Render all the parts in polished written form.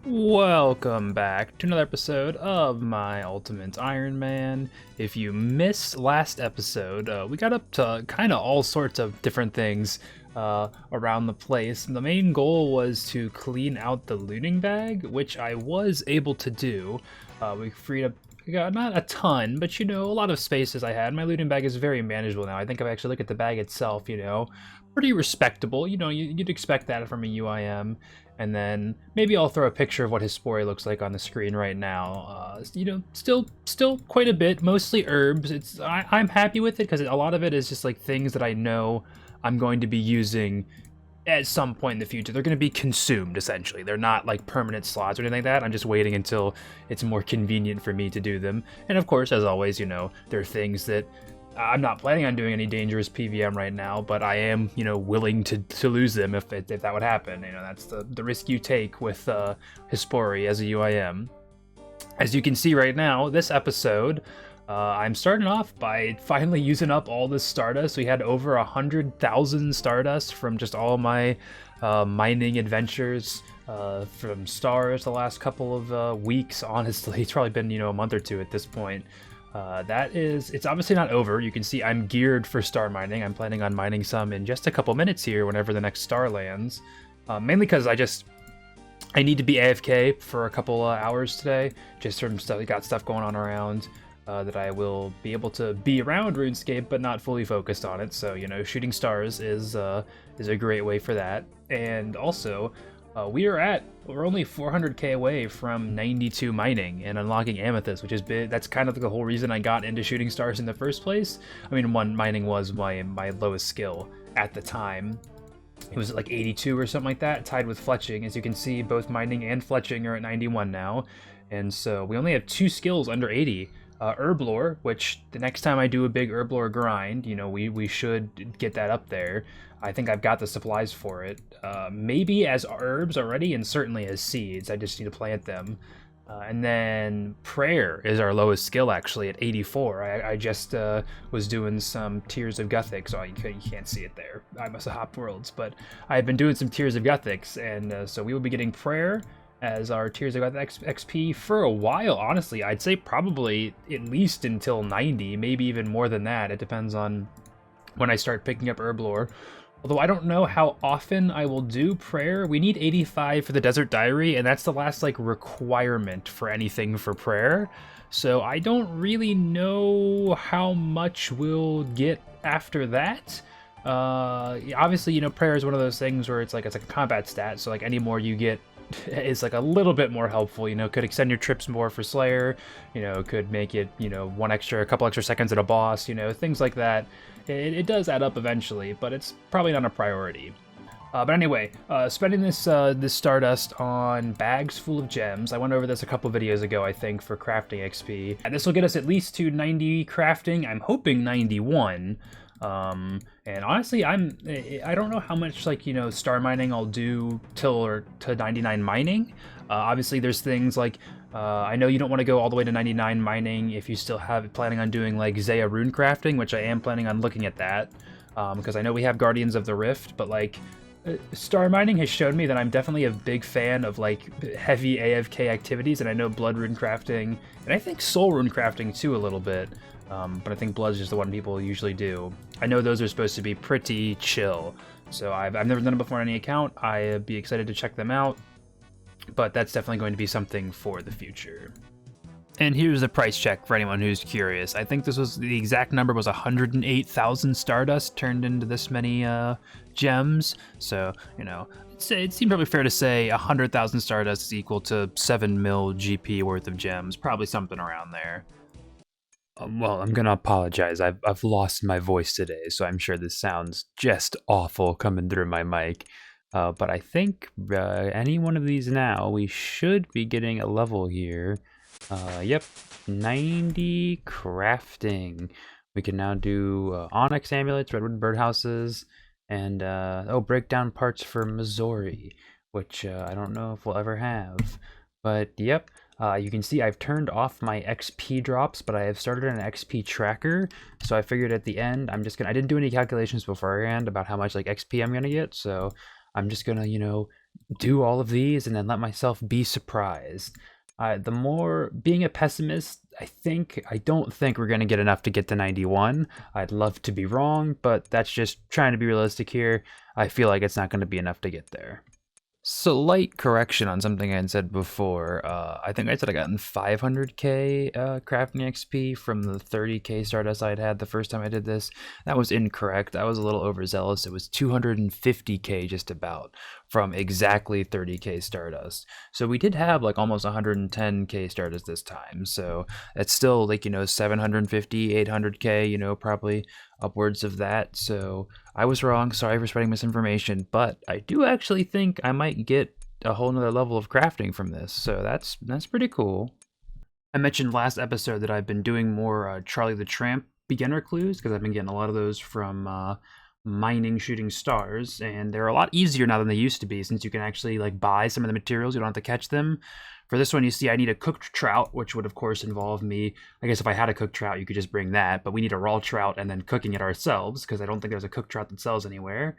Welcome back to another episode of my Ultimate Iron Man. If you missed last episode, we got up to kind of all sorts of different things around the place. The main goal was to clean out the looting bag, which I was able to do. We freed up not a ton, but a lot of spaces I had. My looting bag is very manageable now. I think if I actually look at the bag itself, pretty respectable. You'd expect that from a UIM. And then maybe I'll throw a picture of what his Spory looks like on the screen right now. Still quite a bit, mostly herbs. I'm happy with it because a lot of it is just like things that I know I'm going to be using at some point in the future. They're going to be consumed, essentially. They're not like permanent slots or anything like that. I'm just waiting until it's more convenient for me to do them. And of course, as always, there are things that I'm not planning on doing any dangerous PVM right now, but I am, willing to lose them if that would happen. That's the risk you take with Hispori as a UIM. As you can see right now, this episode, I'm starting off by finally using up all this Stardust. We had over 100,000 Stardust from just all my mining adventures from stars the last couple of weeks. Honestly, it's probably been, a month or two at this point. It's obviously not over. You can see I'm geared for star mining. I'm planning on mining some in just a couple minutes here whenever the next star lands. Mainly because I need to be AFK for a couple hours today, just from stuff. Got stuff going on around that I will be able to be around RuneScape, but not fully focused on it. So shooting stars is a great way for that. And also, we're only 400k away from 92 mining and unlocking amethyst, which is big. That's kind of the whole reason I got into shooting stars in the first place. I mean, mining was my lowest skill at the time. It was like 82 or something like that, tied with fletching. As you can see, both mining and fletching are at 91 now, and so we only have 2 skills under 80. Herblore, which the next time I do a big Herblore grind, we should get that up there. I think I've got the supplies for it. Maybe as herbs already, and certainly as seeds. I just need to plant them. And then prayer is our lowest skill, actually, at 84. I just was doing some Tears of Guthics. Oh, you can't see it there. I must have hopped worlds. But I've been doing some Tears of Guthics, and so we will be getting prayer as our Tears of Gothic XP for a while. Honestly, I'd say probably at least until 90, maybe even more than that. It depends on when I start picking up Herblore. Although I don't know how often I will do prayer. We need 85 for the Desert Diary, and that's the last requirement for anything for prayer. So I don't really know how much we'll get after that. Obviously, prayer is one of those things where it's like a combat stat, so any more you get is a little bit more helpful. Could extend your trips more for Slayer, could make it, a couple extra seconds at a boss, things like that. It does add up eventually, but it's probably not a priority. But anyway, spending this Stardust on bags full of gems. I went over this a couple videos ago, I think, for crafting XP. And this will get us at least to 90 crafting. I'm hoping 91. And honestly, I don't know how much star mining I'll do to 99 mining. Obviously there's things I know you don't want to go all the way to 99 mining if you still have planning on doing Zaya rune crafting, which I am planning on looking at that, because I know we have Guardians of the Rift, but star mining has shown me that I'm definitely a big fan of heavy AFK activities, and I know blood rune crafting, and I think soul rune crafting too a little bit. But I think blood is just the one people usually do. I know those are supposed to be pretty chill, so I've never done it before on any account. I'd be excited to check them out, but that's definitely going to be something for the future. And here's the price check for anyone who's curious. I think the exact number was 108,000 Stardust turned into this many gems. So, it seemed probably fair to say 100,000 Stardust is equal to 7 mil GP worth of gems, probably something around there. Well, I'm gonna apologize. I've lost my voice today, so I'm sure this sounds just awful coming through my mic. But I think any one of these now, we should be getting a level here. Yep, 90 crafting. We can now do onyx amulets, redwood birdhouses, and break down parts for Missouri, which I don't know if we'll ever have. But yep. You can see I've turned off my XP drops, but I have started an XP tracker. So I figured at the end, I didn't do any calculations beforehand about how much XP I'm gonna get. So I'm just gonna, do all of these and then let myself be surprised. The more being a pessimist, I don't think we're going to get enough to get to 91. I'd love to be wrong, but that's just trying to be realistic here. I feel like it's not going to be enough to get there. Slight correction on something I had said before. I think I said I gotten 500k crafting XP from the 30k Stardust I'd had the first time I did this. That was incorrect. I was a little overzealous. It was 250k just about from exactly 30k Stardust. So we did have like almost 110k Stardust this time. So it's still like, 750, 800k, probably upwards of that. So I was wrong. Sorry for spreading misinformation, but I do actually think I might get a whole nother level of crafting from this. So that's pretty cool. I mentioned last episode that I've been doing more Charlie the Tramp beginner clues because I've been getting a lot of those from mining shooting stars, and they're a lot easier now than they used to be since you can actually like buy some of the materials. You don't have to catch them. For this one, you see I need a cooked trout, which would of course involve me. I guess if I had a cooked trout, you could just bring that, but we need a raw trout and then cooking it ourselves because I don't think there's a cooked trout that sells anywhere.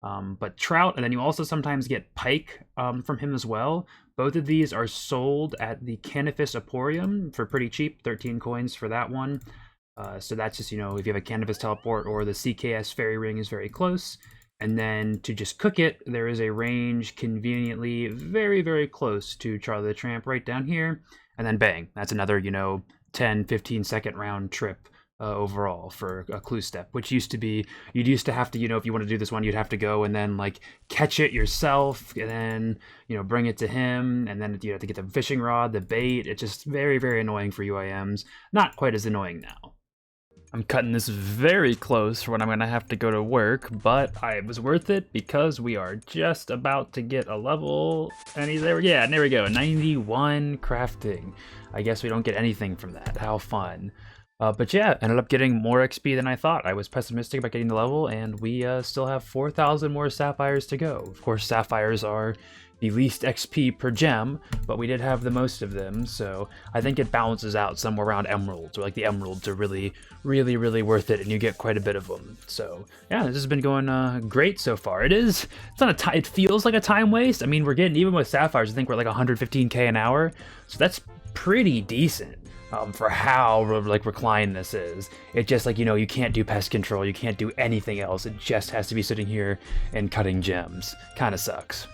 But trout, and then you also sometimes get pike from him as well. Both of these are sold at the Canifis Emporium for pretty cheap, 13 coins for that one. So that's just, if you have a Canifis teleport or the CKS fairy ring is very close. And then to just cook it, there is a range conveniently very, very close to Charlie the Tramp right down here. And then bang, that's another, 10, 15 second round trip overall for a clue step, which used to be, you'd used to have to, if you want to do this one, you'd have to go and then like catch it yourself and then, bring it to him. And then you have to get the fishing rod, the bait. It's just very, very annoying for UIMs. Not quite as annoying now. I'm cutting this very close for when I'm going to have to go to work, but it was worth it because we are just about to get a level, and he's there. Yeah, and there we go, 91 crafting. I guess we don't get anything from that. How fun. But yeah, ended up getting more XP than I thought. I was pessimistic about getting the level, and we still have 4,000 more sapphires to go. Of course, sapphires are the least XP per gem, but we did have the most of them, so I think it balances out somewhere around emeralds, or like the emeralds are really, really, really worth it, and you get quite a bit of them. So yeah, this has been going great so far. It's not it feels like a time waste. I mean, we're getting, even with sapphires, I think we're like 115k an hour, so that's pretty decent. For how like reclined this is. It just like, you can't do pest control, you can't do anything else. It just has to be sitting here and cutting gems. Kind of sucks.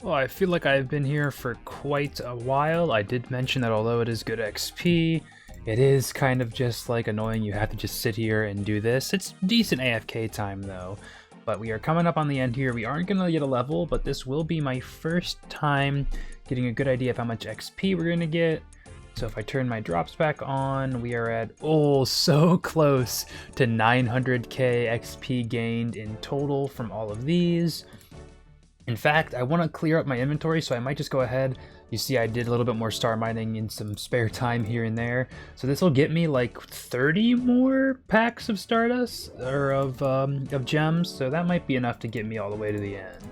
Well, I feel like I've been here for quite a while. I did mention that although it is good XP, it is kind of just like annoying. You have to just sit here and do this. It's decent AFK time though. But we are coming up on the end here. We aren't going to get a level, but this will be my first time getting a good idea of how much XP we're going to get. So if I turn my drops back on, we are at, so close to 900k XP gained in total from all of these. In fact, I want to clear up my inventory, so I might just go ahead. You see I did a little bit more star mining in some spare time here and there. So this will get me like 30 more packs of Stardust, or of gems, so that might be enough to get me all the way to the end.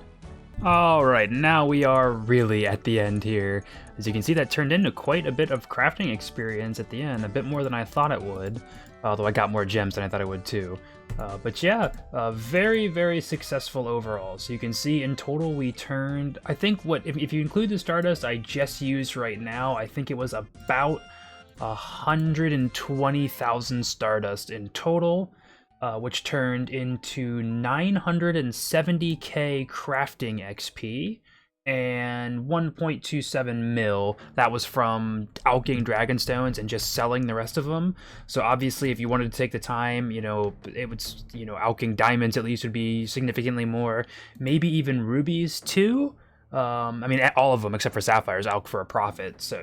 Alright, now we are really at the end here. As you can see, that turned into quite a bit of crafting experience at the end, a bit more than I thought it would. Although I got more gems than I thought I would too. But yeah, very, very successful overall. So you can see in total we turned, I think if you include the Stardust I just used right now, I think it was about 120,000 Stardust in total. Which turned into 970k crafting XP and 1.27 mil. That was from alching dragonstones and just selling the rest of them. So obviously, if you wanted to take the time, it would, alching diamonds at least would be significantly more. Maybe even rubies too. I mean, all of them except for sapphires alch for a profit. So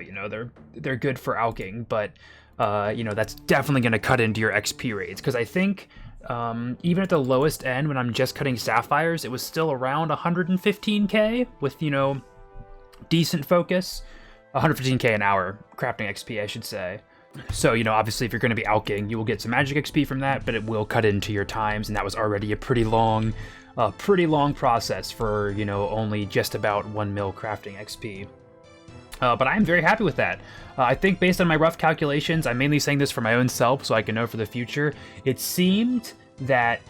they're good for alching, but that's definitely going to cut into your XP rates because I think. Even at the lowest end, when I'm just cutting sapphires, it was still around 115k with, decent focus. 115k an hour crafting XP, I should say. So, obviously if you're going to be alching, you will get some magic XP from that, but it will cut into your times, and that was already a pretty long process for, only just about 1 mil crafting XP. But I'm very happy with that. I think based on my rough calculations, I'm mainly saying this for my own self so I can know for the future, it seemed that,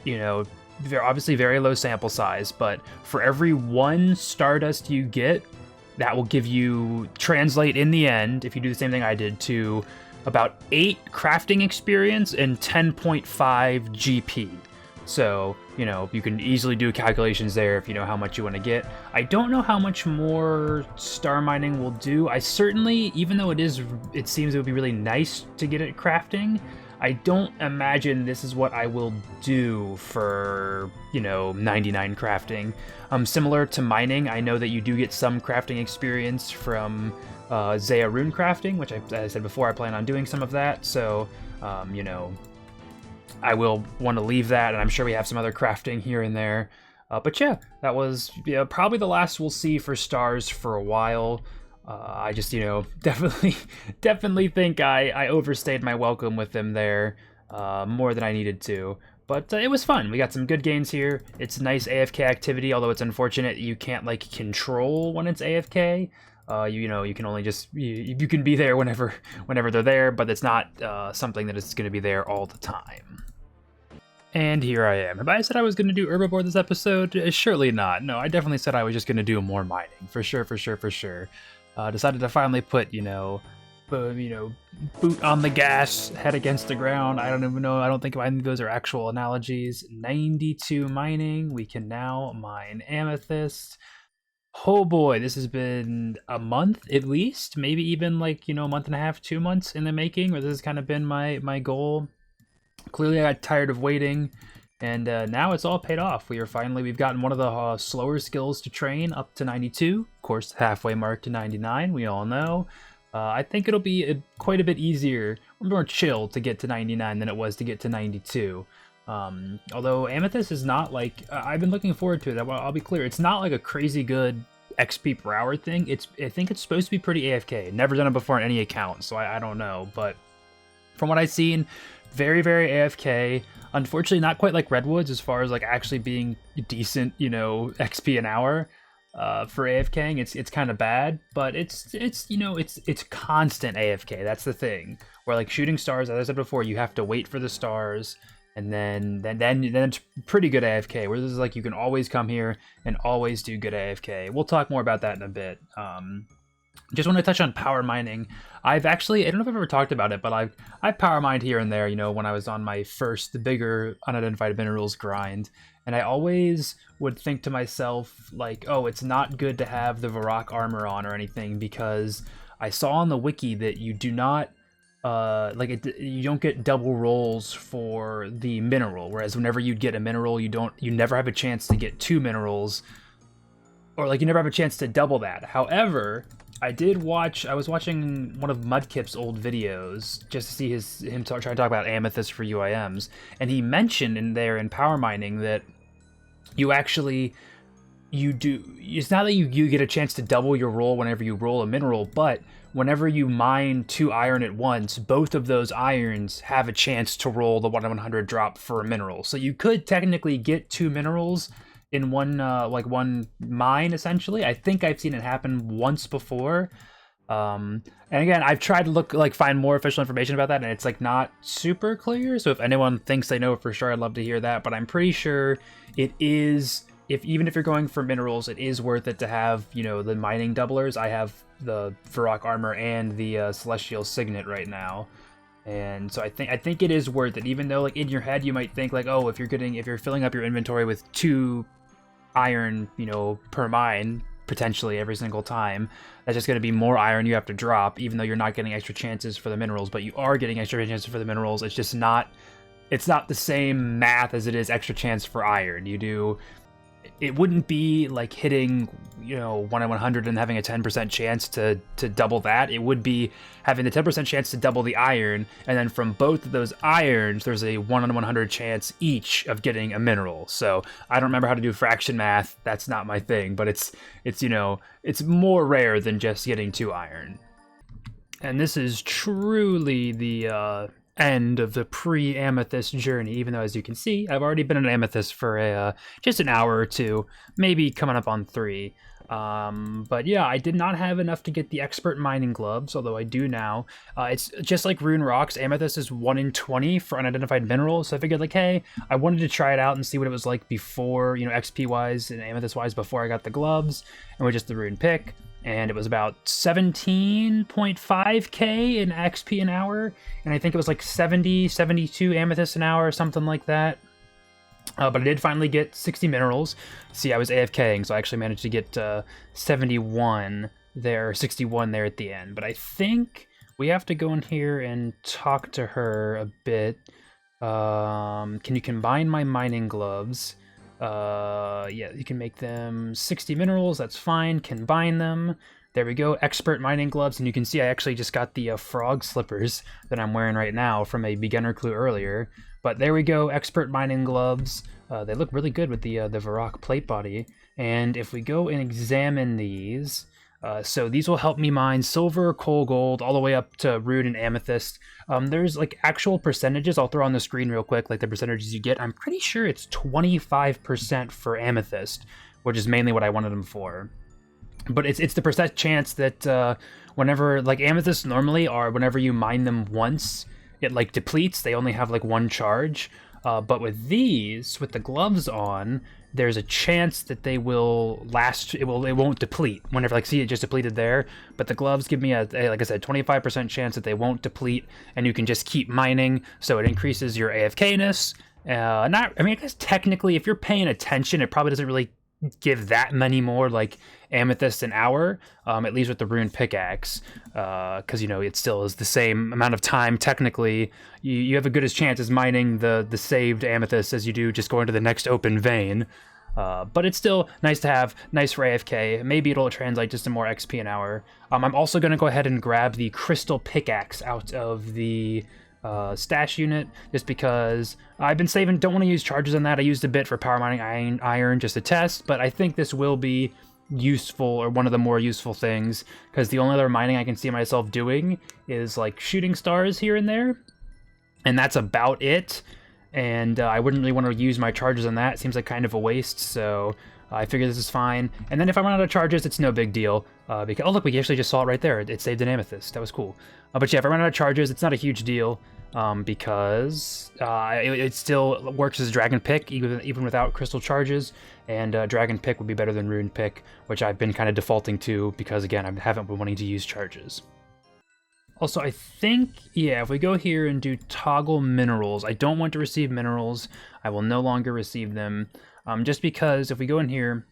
obviously very low sample size, but for every 1 stardust you get, that will give you, translate in the end, if you do the same thing I did, to about 8 crafting experience and 10.5 GP. So, you know, you can easily do calculations there if you know how much you want to get. I don't know how much more star mining will do. I certainly, even though it seems it would be really nice to get it crafting, I don't imagine this is what I will do for, you know, 99 crafting. Similar to mining, I know that you do get some crafting experience from Zaya rune crafting, which as I said before, I plan on doing some of that. So, you know, I will want to leave that, and I'm sure we have some other crafting here and there. But yeah, that was probably the last we'll see for stars for a while. I just, you know, definitely think I overstayed my welcome with them there more than I needed to. But it was fun. We got some good gains here. It's nice AFK activity, although it's unfortunate you can't, like, control when it's AFK. You know, you can only just, you can be there whenever they're there, but it's not something that is going to be there all the time. And here I am. Have I said I was going to do herbivore this episode? Surely not. No, I definitely said I was just going to do more mining. For sure. Decided to finally put, boot on the gas, head against the ground. I don't even know. I don't think any of those are actual analogies. 92 mining. We can now mine amethyst. Oh boy, this has been a month at least, maybe even like, a month and a half, 2 months in the making, where this has kind of been my goal. Clearly I got tired of waiting, and now it's all paid off. We've gotten one of the slower skills to train up to 92. Of course, halfway mark to 99, we all know. I think it'll be quite a bit easier, more chill to get to 99 than it was to get to 92. Although Amethyst is not like, I've been looking forward to it. I'll be clear, it's not like a crazy good XP per hour thing. I think it's supposed to be pretty AFK. Never done it before on any account, so I don't know. But from what I've seen, very, very AFK. Unfortunately, not quite like Redwoods as far as like actually being decent, XP an hour. For AFKing, it's kind of bad, but it's constant AFK. That's the thing. Where like shooting stars, as I said before, you have to wait for the stars, and then it's pretty good AFK. Where this is like you can always come here and always do good AFK. We'll talk more about that in a bit. Just want to touch on power mining. I don't know if I've ever talked about it, but I've power mined here and there, when I was on my first bigger unidentified minerals grind. And I always would think to myself, like, oh, it's not good to have the Varrock armor on or anything, because I saw on the wiki that you do not, you don't get double rolls for the mineral, whereas whenever you get a mineral, you never have a chance to get 2 minerals, or like you never have a chance to double that. However, I was watching one of Mudkip's old videos just to see him try to talk about amethyst for UIMs, and he mentioned in power mining that it's not that you get a chance to double your roll whenever you roll a mineral, but whenever you mine 2 iron at once, both of those irons have a chance to roll the 1 in 100 drop for a mineral. So you could technically get 2 minerals in one mine, essentially. I think I've seen it happen once before. And again, I've tried to find more official information about that, and it's like not super clear. So if anyone thinks they know for sure, I'd love to hear that. But I'm pretty sure it is, even if you're going for minerals, it is worth it to have, the mining doublers. I have the Varrock armor and the Celestial Signet right now. And so I think it is worth it, even though like in your head you might think like, oh, if you're filling up your inventory with 2 iron, per mine, potentially every single time, that's just going to be more iron you have to drop, even though you're not getting extra chances for the minerals. But you are getting extra chances for the minerals. It's just not the same math as it is extra chance for iron. It wouldn't be like hitting 1 in 100 and having a 10% chance to double that. It would be having the 10% chance to double the iron, and then from both of those irons there's a 1 in 100 chance each of getting a mineral. So I don't remember how to do fraction math. That's not my thing, but it's more rare than just getting 2 iron. And this is truly the end of the pre-amethyst journey, even though, as you can see, I've already been an amethyst for just an hour or 2, maybe coming up on 3. But yeah, I did not have enough to get the expert mining gloves, although I do now. It's just like rune rocks. Amethyst is 1 in 20 for unidentified minerals, so I figured like, hey, I wanted to try it out and see what it was like before, you know, XP wise and amethyst wise before I got the gloves, and with just the rune pick. And it was about 17.5k in XP an hour, and I think it was like 72 amethyst an hour or something like that. But I did finally get 60 minerals. See, I was AFKing, so I actually managed to get 71 there, 61 there at the end. But I think we have to go in here and talk to her a bit. Can you combine my mining gloves? Yeah, you can make them 60 minerals. That's fine. Combine them. There we go, expert mining gloves, and you can see I actually just got the frog slippers that I'm wearing right now from a beginner clue earlier. But there we go, expert mining gloves. They look really good with the Varrock plate body. And if we go and examine these, so these will help me mine silver, coal, gold, all the way up to rune and amethyst. There's like actual percentages I'll throw on the screen real quick, like the percentages you get. I'm pretty sure it's 25% for amethyst, which is mainly what I wanted them for. But it's the percent chance that whenever, like amethysts normally are, whenever you mine them once, it like depletes. They only have like one charge. But with these, with the gloves on, there's a chance that they will last. It won't deplete. Whenever, like, see, it just depleted there. But the gloves give me like I said, 25% chance that they won't deplete, and you can just keep mining. So it increases your AFK-ness. I mean, I guess technically, if you're paying attention, it probably doesn't really give that many more like amethyst an hour, at least with the rune pickaxe, because you know it still is the same amount of time technically. You have a good as chance as mining the saved amethyst as you do just going to the next open vein. But it's still nice to have, nice for AFK. Maybe it'll translate just to more XP an hour. I'm also going to go ahead and grab the crystal pickaxe out of the stash unit, just because I've been saving, don't want to use charges on that. I used a bit for power mining iron just to test, but I think this will be useful, or one of the more useful things, because the only other mining I can see myself doing is like shooting stars here and there, and that's about it. And I wouldn't really want to use my charges on that. It seems like kind of a waste, so I figure this is fine. And then if I run out of charges, it's no big deal. Because, oh look, we actually just saw it right there. It saved an amethyst. That was cool. But yeah, if I run out of charges, it's not a huge deal, because it still works as Dragon Pick, even without crystal charges. And Dragon Pick would be better than Rune Pick, which I've been kind of defaulting to, because again, I haven't been wanting to use charges. Also, I think, yeah, if we go here and do toggle minerals, I don't want to receive minerals. I will no longer receive them, just because if we go in here,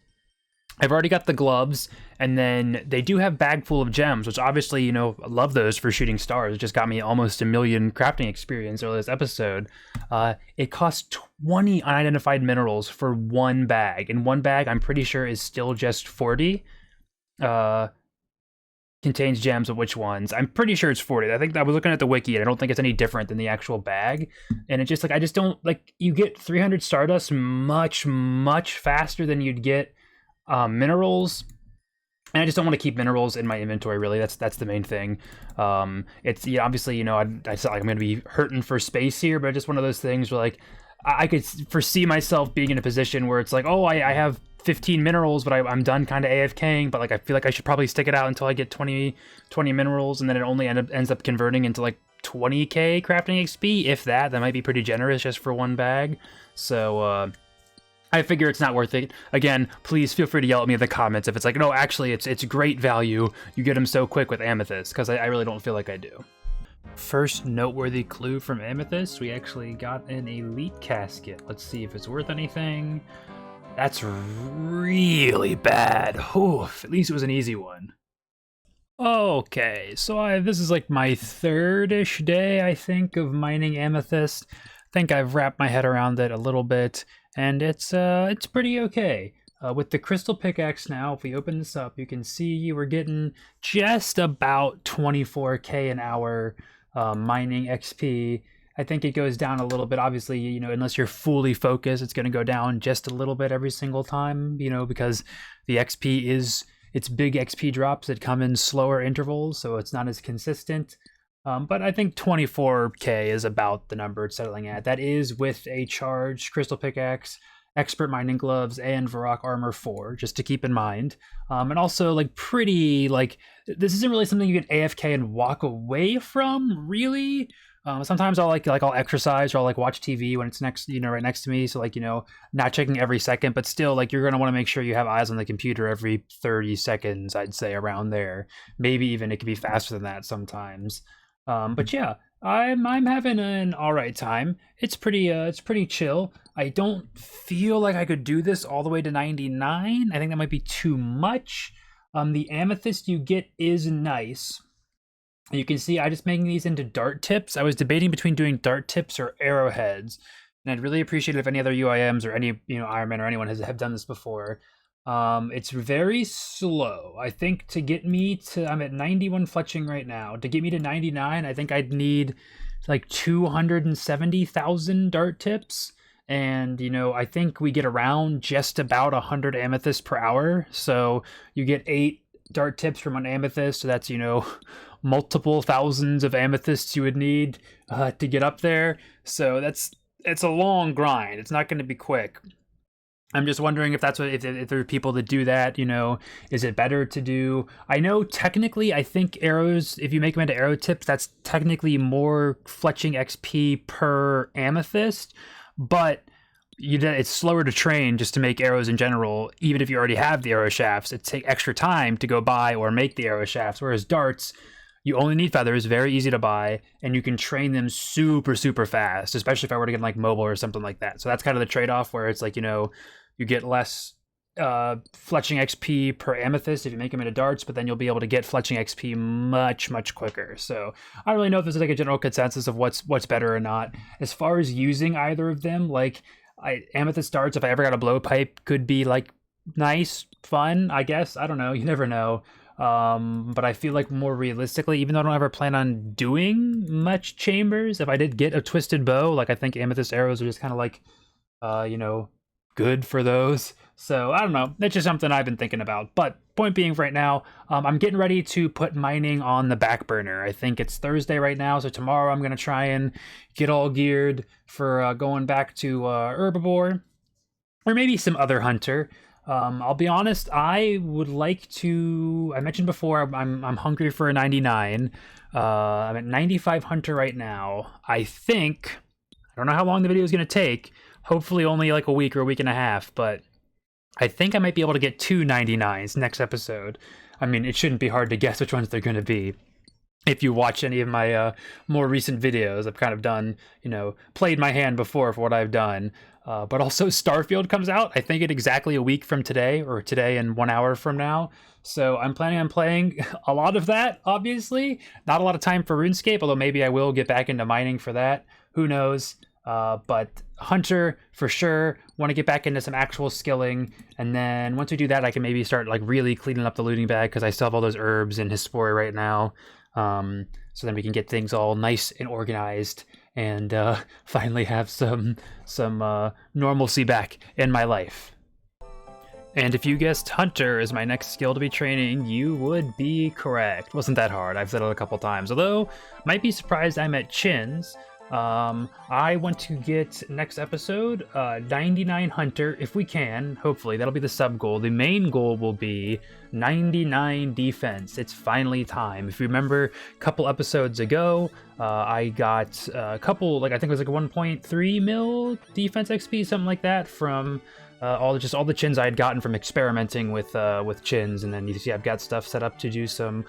I've already got the gloves, and then they do have bag full of gems, which obviously, you know, I love those for shooting stars. It just got me almost 1 million crafting experience earlier this episode. It costs 20 unidentified minerals for one bag, and one bag I'm pretty sure is still just 40. Contains gems of which ones. I'm pretty sure it's 40. I think I was looking at the wiki, and I don't think it's any different than the actual bag. And it's just like, I just don't, like, you get 300 stardust much faster than you'd get minerals, and I just don't want to keep minerals in my inventory, really. That's the main thing. It's, yeah, obviously, you know, I feel like I'm going to be hurting for space here, but just one of those things where, like, I could foresee myself being in a position where it's like, oh, I have 15 minerals, but I'm done kind of AFKing, but like I feel like I should probably stick it out until I get 20 minerals, and then it only ends up converting into like 20k crafting XP, if that. That might be pretty generous just for one bag. So I figure it's not worth it. Again, please feel free to yell at me in the comments if it's like, no, actually it's great value. You get them so quick with amethyst, because I really don't feel like I do. First noteworthy clue from amethyst, we actually got an elite casket. Let's see if it's worth anything. That's really bad. Oof, at least it was an easy one. Okay, so this is like my third-ish day, I think, of mining amethyst. I think I've wrapped my head around it a little bit, and it's pretty okay. With the crystal pickaxe now, if we open this up, you can see we're getting just about 24k an hour mining XP. I think it goes down a little bit. Obviously, you know, unless you're fully focused, it's going to go down just a little bit every single time, you know, because the XP it's big XP drops that come in slower intervals, so it's not as consistent. But I think 24k is about the number it's settling at. That is with a charged crystal pickaxe. expert mining gloves and Varrock armor 4, just to keep in mind. And also like pretty like this isn't really something you can AFK and walk away from, really. Sometimes I'll I'll exercise or I'll like watch TV when it's next, right next to me. So like, not checking every second, but still like you're gonna want to make sure you have eyes on the computer every 30 seconds, I'd say, around there. Maybe even it could be faster than that sometimes. But yeah, I'm having an all right time. It's pretty chill. I don't feel like I could do this all the way to 99. I think that might be too much. The amethyst you get is nice. You can see I just making these into dart tips. I was debating between doing dart tips or arrowheads, and I'd really appreciate it if any other UIMs or any Iron Man or anyone have done this before. It's very slow. I think to get me to, I'm at 91 fletching right now. To get me to 99, I think I'd need like 270,000 dart tips. And, I think we get around just about 100 amethysts per hour. So you get 8 dart tips from an amethyst. So that's, multiple thousands of amethysts you would need to get up there. So it's a long grind. It's not going to be quick. I'm just wondering if that's if there are people that do that, is it better to do? I know technically, I think arrows, if you make them into arrow tips, that's technically more fletching XP per amethyst, but it's slower to train just to make arrows in general. Even if you already have the arrow shafts, it takes extra time to go buy or make the arrow shafts, whereas darts, you only need feathers, very easy to buy, and you can train them super, super fast, especially if I were to get like mobile or something like that. So that's kind of the trade-off where it's like, you get less fletching XP per amethyst if you make them into darts, but then you'll be able to get fletching XP much, much quicker. So I don't really know if there's like a general consensus of what's better or not. As far as using either of them, like amethyst darts, if I ever got a blowpipe, could be like nice, fun, I guess. I don't know. You never know. But I feel like more realistically, even though I don't ever plan on doing much chambers, if I did get a twisted bow, like I think amethyst arrows are just kind of like, good for those. So I don't know. That's just something I've been thinking about. But point being, right now, I'm getting ready to put mining on the back burner. I think it's Thursday right now, so tomorrow I'm gonna try and get all geared for going back to herbivore, or maybe some other hunter. I'll be honest, I would like to, I mentioned before, I'm hungry for a 99. I'm at 95 hunter right now. I don't know how long the video is going to take. Hopefully only like a week or a week and a half, but I think I might be able to get 2 99s next episode. I mean, it shouldn't be hard to guess which ones they're going to be. If you watch any of my more recent videos, I've kind of done, played my hand before for what I've done. But also Starfield comes out, I think, in exactly a week from today, or today and 1 hour from now. So I'm planning on playing a lot of that, obviously. Not a lot of time for RuneScape, although maybe I will get back into mining for that. Who knows? But Hunter, for sure, want to get back into some actual skilling. And then once we do that, I can maybe start like really cleaning up the looting bag, because I still have all those herbs in Hispori right now. So then we can get things all nice and organized, and finally have some normalcy back in my life. And if you guessed Hunter is my next skill to be training, you would be correct. Wasn't that hard. I've said it a couple times. Although, might be surprised I'm at chins. I want to get next episode 99 Hunter if we can. Hopefully that'll be the sub goal. The main goal will be 99 defense. It's finally time. If you remember a couple episodes ago, I got a couple, like I think it was like 1.3 mil defense XP, something like that, from all the chins I had gotten from experimenting with chins. And then you see I've got stuff set up to do some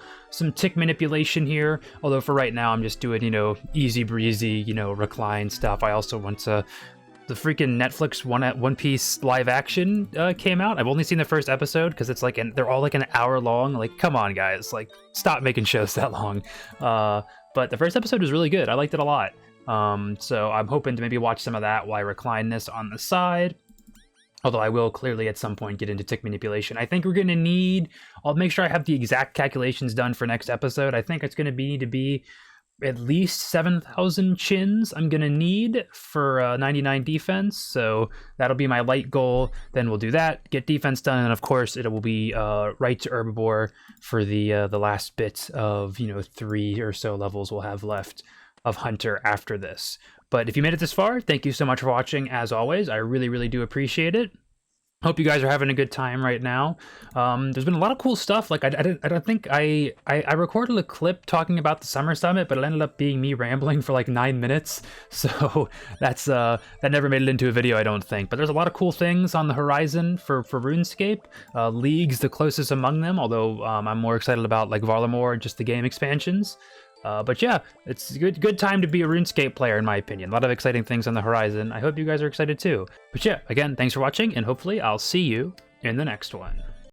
tick manipulation here, although for right now I'm just doing easy breezy recline stuff. I also want to, the freaking Netflix One Piece live action came out. I've only seen the first episode because it's like they're all like an hour long. Like, come on guys, like stop making shows that long. But the first episode was really good. I liked it a lot. So I'm hoping to maybe watch some of that while I recline this on the side. Although I will clearly at some point get into tick manipulation. I think we're going to need, I'll make sure I have the exact calculations done for next episode. I think it's going to need to be at least 7,000 chins I'm going to need for 99 defense. So that'll be my light goal. Then we'll do that, get defense done. And of course it will be right to herbivore for the last bit of, 3 or so levels we'll have left. of Hunter after this. But if you made it this far, thank you so much for watching. As always, I really, really do appreciate it. Hope you guys are having a good time right now. There's been a lot of cool stuff. Like I don't think I recorded a clip talking about the summer summit, but it ended up being me rambling for like 9 minutes. So that's that never made it into a video, I don't think. But there's a lot of cool things on the horizon for RuneScape. League's the closest among them, although I'm more excited about like Varlamore and just the game expansions. But yeah, it's a good time to be a RuneScape player, in my opinion. A lot of exciting things on the horizon. I hope you guys are excited too. But yeah, again, thanks for watching, and hopefully I'll see you in the next one.